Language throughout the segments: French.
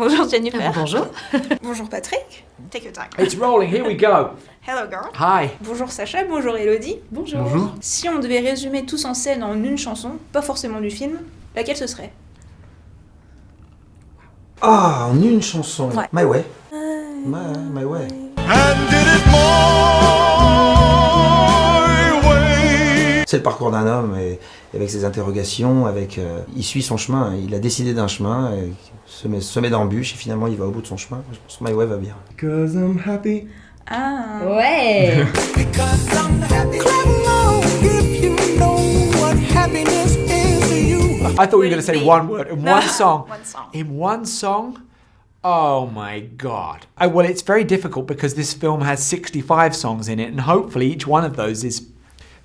Bonjour Jennifer. Bonjour. Bonjour Patrick. Take your time. It's rolling, here we go. Hello girl. Hi. Bonjour Sacha, bonjour Elodie. Bonjour. Bonjour. Si on devait résumer Tous en scène en une chanson, pas forcément du film, laquelle ce serait? Ah, en une chanson. Ouais. My Way. My Way. C'est le parcours d'un homme et avec ses interrogations, il suit son chemin, il a décidé d'un chemin, se met d'embûches et finalement il va au bout de son chemin. Je pense que My Way va bien. 'Cause I'm happy. Ah. Ouais. I thought you were going to say one word in No. one song. One song. In one song? Oh my God. Well, it's very difficult because this film has 65 songs in it, and hopefully each one of those is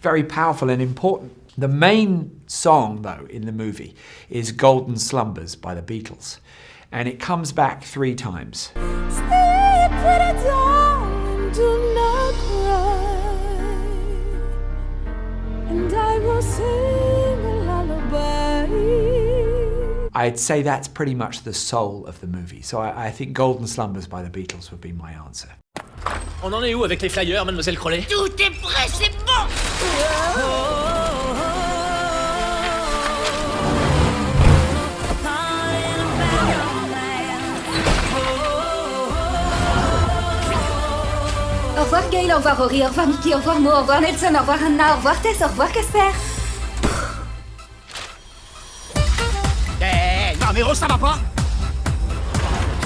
very powerful and important. The main song, though, in the movie is Golden Slumbers by the Beatles, and it comes back 3 times. I'd say that's pretty much the soul of the movie. So I think Golden Slumbers by the Beatles would be my answer. On en est où avec les flyers, mademoiselle Crowley? Tout est prêt, c'est bon. Au revoir Gail, au revoir Rory, au revoir Mickey, au revoir Mo, au revoir Nelson, au revoir Anna, au revoir Tess, au revoir Casper. Non mais ça va pas.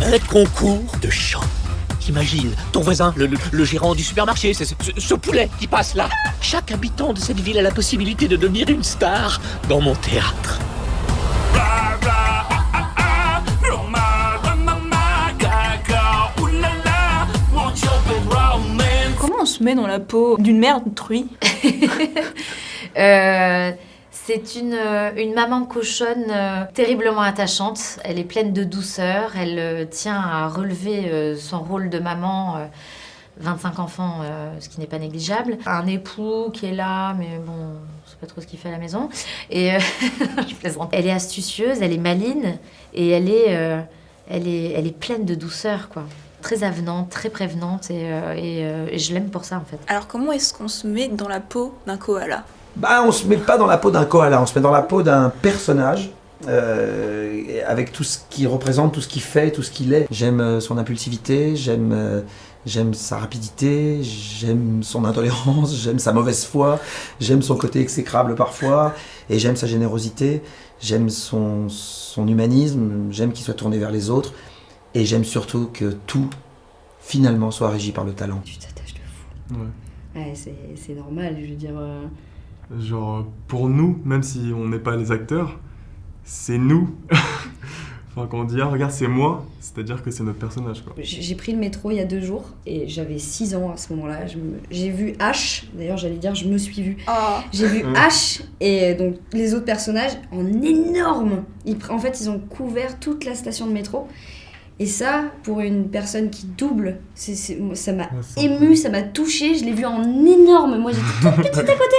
Un concours de chant. T'imagines, ton voisin, le gérant du supermarché, c'est ce poulet qui passe là. Chaque habitant de cette ville a la possibilité de devenir une star dans mon théâtre. Comment on se met dans la peau d'une mère truie? C'est une maman cochonne terriblement attachante. Elle est pleine de douceur. Elle tient à relever son rôle de maman. 25 enfants, ce qui n'est pas négligeable. Un époux qui est là, mais bon, je sais pas trop ce qu'il fait à la maison. Et je plaisante. Elle est astucieuse, elle est maligne et elle est pleine de douceur, quoi. Très avenante, très prévenante et je l'aime pour ça en fait. Alors comment est-ce qu'on se met dans la peau d'un koala? Bah, on se met pas dans la peau d'un koala, on se met dans la peau d'un personnage avec tout ce qu'il représente, tout ce qu'il fait, tout ce qu'il est. J'aime son impulsivité, j'aime sa rapidité, j'aime son intolérance, j'aime sa mauvaise foi, j'aime son côté exécrable parfois, et j'aime sa générosité, j'aime son humanisme, j'aime qu'il soit tourné vers les autres, et j'aime surtout que tout, finalement, soit régi par le talent. Tu t'attaches de fou. Ouais. Ouais, c'est normal, je veux dire... Genre, pour nous, même si on n'est pas les acteurs, c'est nous. Enfin, quand on dit, ah, regarde, c'est moi, c'est-à-dire que c'est notre personnage, quoi. J'ai pris le métro il y a 2 jours et j'avais 6 ans à ce moment-là. J'ai vu H, d'ailleurs j'allais dire je me suis vue. Oh. J'ai vu H et donc les autres personnages en énorme. En fait, ils ont couvert toute la station de métro. Et ça, pour une personne qui double, ça m'a émue, ça m'a touchée. Je l'ai vu en énorme. Moi, j'étais toute petite à côté.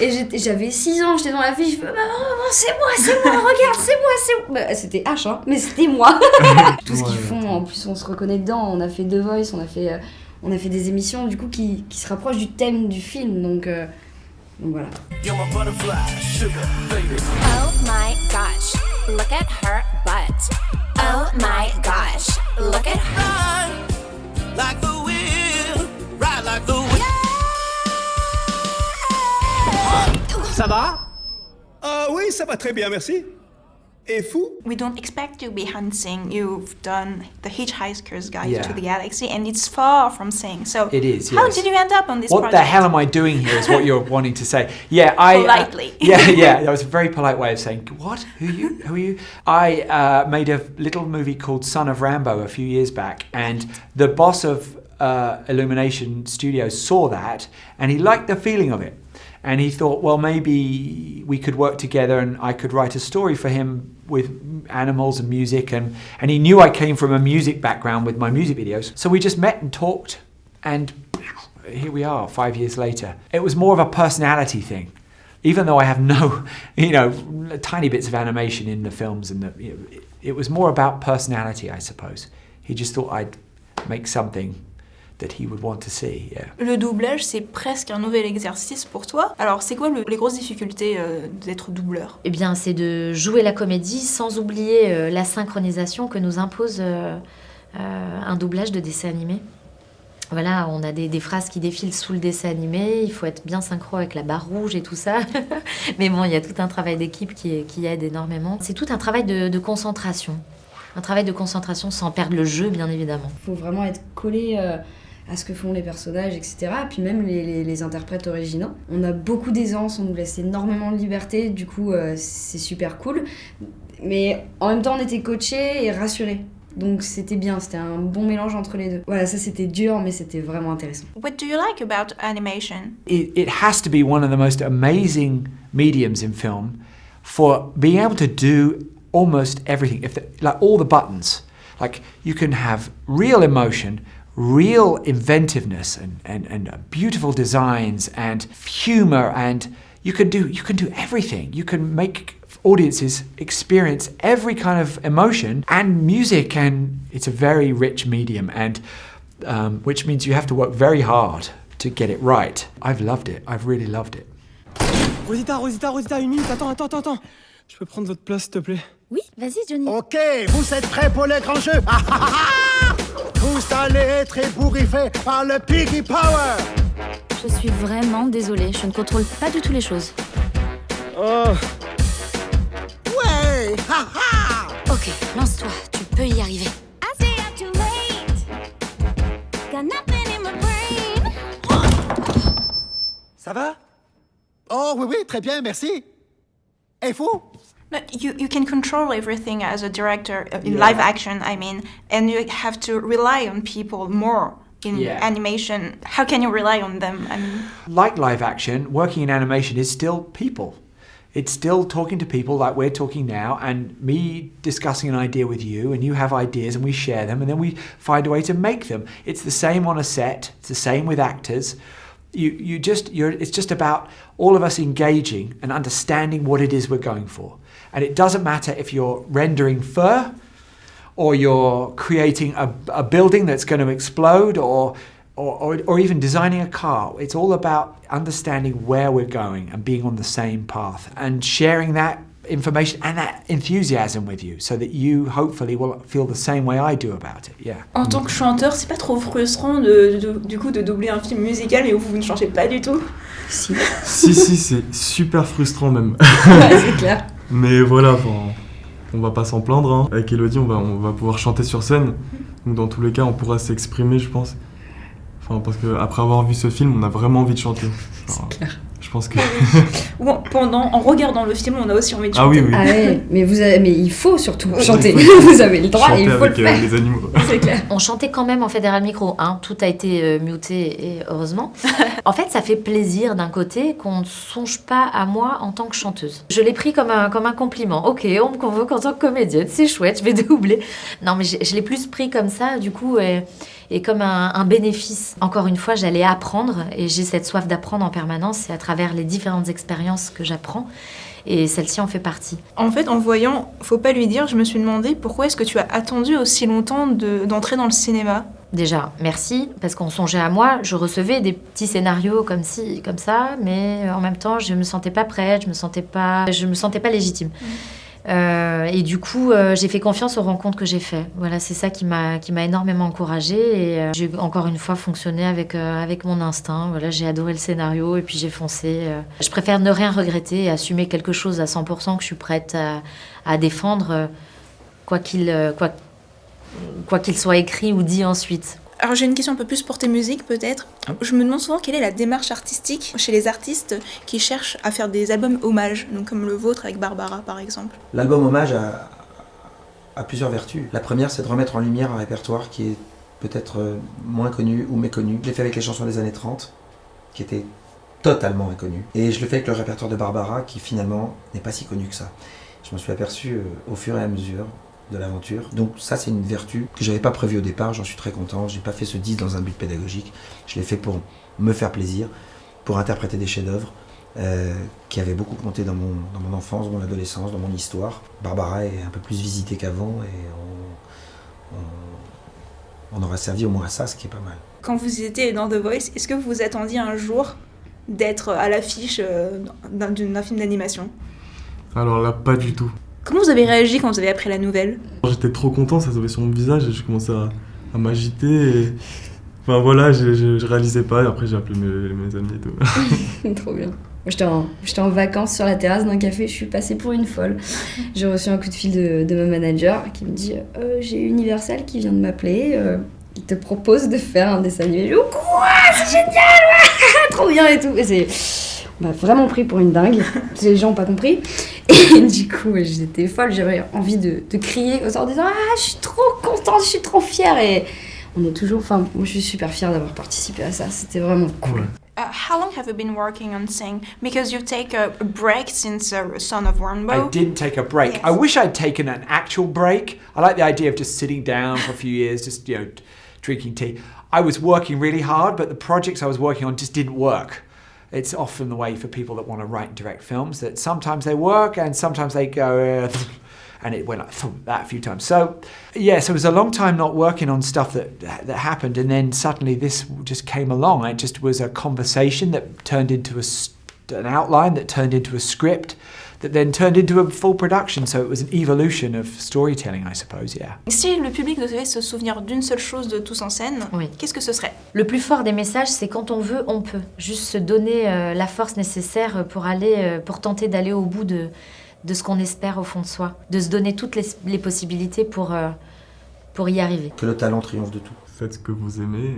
Et j'avais 6 ans, j'étais dans la file. Je fais maman, c'est moi, regarde, c'est moi. Bah, c'était H, hein, mais c'était moi. Tout ce qu'ils font, en plus, on se reconnaît dedans. On a fait The Voice, on a fait des émissions du coup qui se rapprochent du thème du film. Donc voilà. Oh my gosh, look at her butt. Oh my gosh, look at her. Ride like the wind, ride like the wind. Ça va? Oui, ça va très bien, merci. Et fou? We don't expect you to be hunting. You've done The Hitchhiker's Guide Yeah. to the Galaxy, and it's far from saying. So, It is, how yes. did you end up on this What project? the hell am I doing here is what you're wanting to say. Yeah, Politely. Yeah, that was a very polite way of saying, what? Who are you? I made a little movie called Son of Rambo a few years back, and the boss of Illumination Studios saw that, and he liked the feeling of it. And he thought, well, maybe we could work together and I could write a story for him with animals and music. And he knew I came from a music background with my music videos. So we just met and talked, and here we are 5 years later. It was more of a personality thing. Even though I have no, tiny bits of animation in the films and It was more about personality, I suppose. He just thought I'd make something that he would want to see, yeah. Le doublage, c'est presque un nouvel exercice pour toi. Alors, c'est quoi les grosses difficultés d'être doubleur? Eh bien, c'est de jouer la comédie sans oublier la synchronisation que nous impose un doublage de dessin animé. Voilà, on a des phrases qui défilent sous le dessin animé, il faut être bien synchro avec la barre rouge et tout ça. Mais bon, il y a tout un travail d'équipe qui aide énormément. C'est tout un travail de concentration. Un travail de concentration sans perdre le jeu, bien évidemment. Il faut vraiment être collé à ce que font les personnages, etc. Et puis même les interprètes originaux. On a beaucoup d'aisance, on nous laisse énormément de liberté, du coup c'est super cool. Mais en même temps, on était coachés et rassurés. Donc c'était bien, c'était un bon mélange entre les deux. Voilà, ça c'était dur, mais c'était vraiment intéressant. What do you like about animation? It has to be one of the most amazing mediums in film for being able to do almost everything. Like all the buttons. Like you can have real emotion, real inventiveness and beautiful designs and humor, and you can do everything. You can make audiences experience every kind of emotion and music, and it's a very rich medium, and which means you have to work very hard to get it right. I've loved it. I've really loved it. Rosita, une minute, attends. Je peux prendre votre place, s'il te plaît? Oui, vas-y, Johnny. Ok, vous êtes prêts pour le grand jeu? Vous allez être ébouriffés par le Piggy Power. Je suis vraiment désolée, je ne contrôle pas du tout les choses. Oh. Ouais, Ok, lance-toi, tu peux y arriver. Ça va? Oh oui, très bien, merci. Et vous? No, you can control everything as a director in live action, I mean, and you have to rely on people more in animation. How can you rely on them? I mean, like live action, working in animation is still people. It's still talking to people like we're talking now, and me discussing an idea with you, and you have ideas and we share them, and then we find a way to make them. It's the same on a set, it's the same with actors. It's just about all of us engaging and understanding what it is we're going for. And it doesn't matter if you're rendering fur, or you're creating a building that's going to explode, or even designing a car. It's all about understanding where we're going and being on the same path and sharing that information and that enthusiasm with you, so that you hopefully will feel the same way I do about it. Yeah. En tant que chanteur, c'est pas trop frustrant du coup de doubler un film musical mais où vous ne chantez pas du tout? Si. Si, c'est super frustrant même. Ouais, c'est clair. Mais voilà, on va pas s'en plaindre. Hein. Avec Elodie, on va pouvoir chanter sur scène. Donc dans tous les cas, on pourra s'exprimer, je pense. Parce qu'après avoir vu ce film, on a vraiment envie de chanter. C'est clair. Je pense que... en regardant le film, on a aussi envie de chanter. Ah oui. Ah ouais, mais il faut surtout chanter. Vous avez le droit et il faut le faire. Les animaux. C'est clair. On chantait quand même en fait derrière le micro, hein. Tout a été muté et heureusement. En fait, ça fait plaisir d'un côté qu'on ne songe pas à moi en tant que chanteuse. Je l'ai pris comme un compliment. Ok, on me convoque en tant que comédienne, c'est chouette, je vais doubler. Non, mais je l'ai plus pris comme ça, du coup, et comme un bénéfice. Encore une fois, j'allais apprendre et j'ai cette soif d'apprendre en permanence. C'est à travers les différentes expériences que j'apprends. Et celle-ci en fait partie. En fait, en voyant Faut pas lui dire, je me suis demandé pourquoi est-ce que tu as attendu aussi longtemps d'entrer dans le cinéma ? Déjà, merci, parce qu'on songeait à moi. Je recevais des petits scénarios comme ci, comme ça, mais en même temps, je me sentais pas prête, je me sentais pas légitime. Et du coup, j'ai fait confiance aux rencontres que j'ai faites. Voilà, c'est ça qui m'a énormément encouragée. Et j'ai encore une fois fonctionné avec mon instinct. Voilà, j'ai adoré le scénario et puis j'ai foncé. Je préfère ne rien regretter et assumer quelque chose à 100% que je suis prête à défendre, quoi qu'il soit écrit ou dit ensuite. Alors j'ai une question un peu plus portée musique peut-être. Je me demande souvent quelle est la démarche artistique chez les artistes qui cherchent à faire des albums hommages, donc comme le vôtre avec Barbara par exemple. L'album hommage a plusieurs vertus. La première, c'est de remettre en lumière un répertoire qui est peut-être moins connu ou méconnu. Je l'ai fait avec les chansons des années 30, qui étaient totalement inconnues. Et je le fais avec le répertoire de Barbara, qui finalement n'est pas si connu que ça. Je m'en suis aperçu au fur et à mesure de l'aventure. Donc ça, c'est une vertu que j'avais pas prévue au départ, j'en suis très content. J'ai pas fait ce disque dans un but pédagogique, je l'ai fait pour me faire plaisir, pour interpréter des chefs-d'œuvre, qui avait beaucoup compté dans mon enfance, dans mon adolescence, dans mon histoire. Barbara est un peu plus visitée qu'avant et on aura servi au moins à ça, ce qui est pas mal. Quand vous étiez dans The Voice, est-ce que vous vous attendiez un jour d'être à l'affiche d'un film d'animation? Alors là, pas du tout. Comment vous avez réagi quand vous avez appris la nouvelle? J'étais trop content, ça se voyait sur mon visage et je commençais à m'agiter. Et... Enfin voilà, je réalisais pas et après j'ai appelé mes amis et tout. Trop bien. J'étais en vacances sur la terrasse d'un café, je suis passée pour une folle. J'ai reçu un coup de fil de ma manager qui me dit j'ai Universal qui vient de m'appeler, il te propose de faire un dessin animé. Je dis quoi? C'est génial, ouais, trop bien et tout. Et on m'a vraiment pris pour une dingue, les gens n'ont pas compris. Et du coup, j'étais folle, j'avais envie de crier en disant je suis trop contente, je suis trop fière. Et on est toujours, moi je suis super fière d'avoir participé à ça, c'était vraiment cool. Ouais. How long have you been working on Sing? Because you take a break since Son of Rainbow. I didn't take a break. Yes. I wish I'd taken an actual break. I like the idea of just sitting down for a few years, just drinking tea. I was working really hard, but the projects I was working on just didn't work. It's often the way for people that want to write and direct films that sometimes they work and sometimes they go and it went like that a few times. So it was a long time not working on stuff that happened, and then suddenly this just came along. It just was a conversation that turned into an outline that turned into a script that then turned into a full production. So it was an evolution of storytelling, I suppose, yeah. Si le public devait se souvenir d'une seule chose de Tous en scène, Oui. qu'est-ce que ce serait? Le plus fort des messages, c'est quand on veut, on peut. Juste se donner la force nécessaire pour tenter d'aller au bout de ce qu'on espère au fond de soi. De se donner toutes les possibilités pour y arriver. Que le talent triomphe de tout. Faites ce que vous aimez.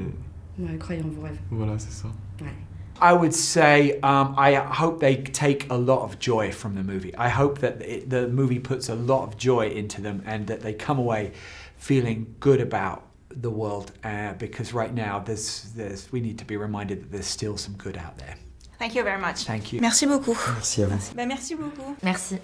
Ouais, croyez en vos rêves. Voilà, c'est ça. Ouais. I would say I hope they take a lot of joy from the movie. I hope that the movie puts a lot of joy into them and that they come away feeling good about the world because right now we need to be reminded that there's still some good out there. Thank you very much. Thank you. Merci beaucoup. Merci à vous. Merci beaucoup. Merci.